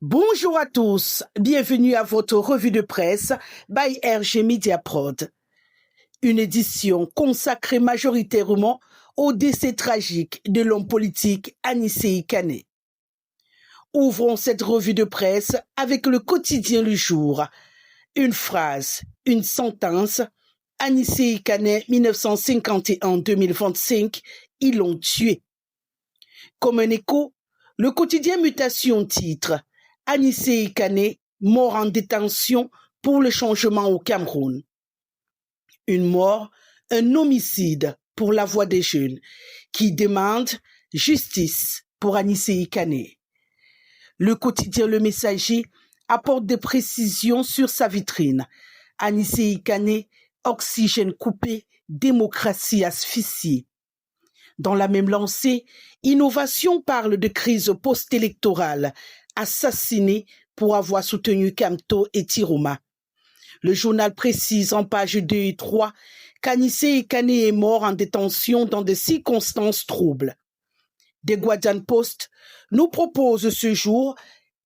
Bonjour à tous, bienvenue à votre revue de presse by RG Media Prod. Une édition consacrée majoritairement au décès tragique de l'homme politique Anissé Kane. Ouvrons cette revue de presse avec le quotidien Le Jour. Une phrase, une sentence. Anissé Kane, 1951-2025, ils l'ont tué. Comme un écho, le quotidien Mutation titre Anissé Kane, mort en détention pour le changement au Cameroun. Une mort, un homicide pour la voix des jeunes qui demandent justice pour Anissé Kane. Le quotidien Le Messager apporte des précisions sur sa vitrine. Anissé Kane, oxygène coupé, démocratie asphyxiée. Dans la même lancée, Innovation parle de crise post-électorale, assassiné pour avoir soutenu Kamto et Tiroma. Le journal précise en pages 2 et 3 qu'Anissé Kane est mort en détention dans des circonstances troubles. The Guardian Post nous propose ce jour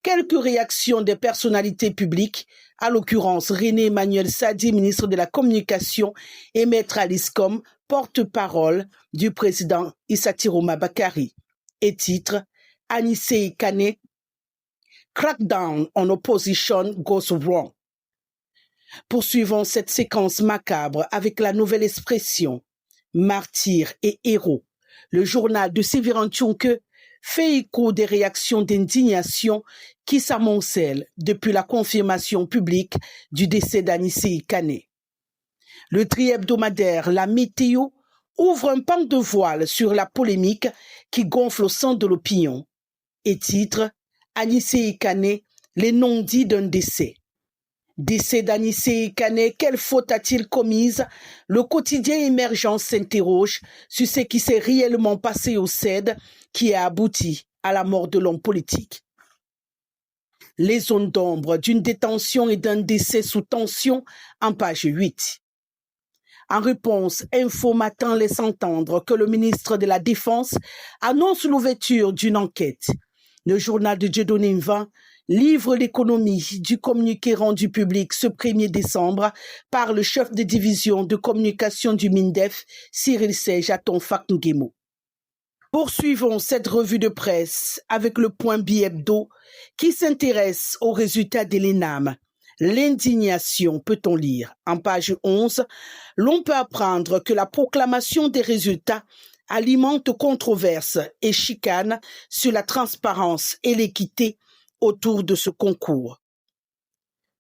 quelques réactions des personnalités publiques, à l'occurrence René Emmanuel Sadi, ministre de la Communication, et Maître Alice Com, porte-parole du président Issa Tiroma Bakari. Et titre Anissé Kane, Crackdown on opposition goes wrong. Poursuivons cette séquence macabre avec la nouvelle expression martyr et héros. Le journal de Séverin Tchonke fait écho des réactions d'indignation qui s'amoncellent depuis la confirmation publique du décès d'Anissé Kane. Le tri-hebdomadaire La Météo ouvre un pan de voile sur la polémique qui gonfle au sein de l'opinion et titre Anissé Kane, les non-dits d'un décès. Décès d'Anissé Kane, quelle faute a-t-il commise? Le quotidien Émergence s'interroge sur ce qui s'est réellement passé au CED qui a abouti à la mort de l'homme politique. Les zones d'ombre d'une détention et d'un décès sous tension en page 8. En réponse, Info Matin laisse entendre que le ministre de la Défense annonce l'ouverture d'une enquête. Le journal de Dieudonné Mvan livre l'économie du communiqué rendu public ce 1er décembre par le chef de division de communication du MINDEF, Cyril Serge Atonfak Nguemo. Poursuivons cette revue de presse avec le point bi-hebdo qui s'intéresse aux résultats de l'ENAM. L'indignation, peut-on lire. En page 11, l'on peut apprendre que la proclamation des résultats alimente controverses et chicanes sur la transparence et l'équité autour de ce concours.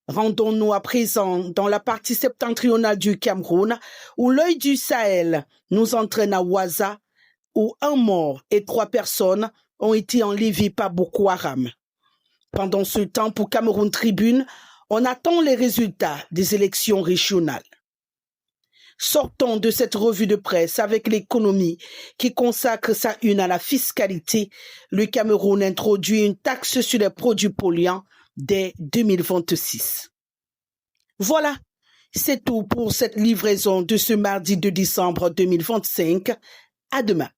Rendons-nous à présent dans la partie septentrionale du Cameroun où l'œil du Sahel nous entraîne à Ouaza où un mort et 3 personnes ont été enlevées par Boko Haram. Pendant ce temps, pour Cameroun Tribune, on attend les résultats des élections régionales. Sortons de cette revue de presse avec l'économie qui consacre sa une à la fiscalité. Le Cameroun introduit une taxe sur les produits polluants dès 2026. Voilà, c'est tout pour cette livraison de ce mardi 2 décembre 2025. À demain.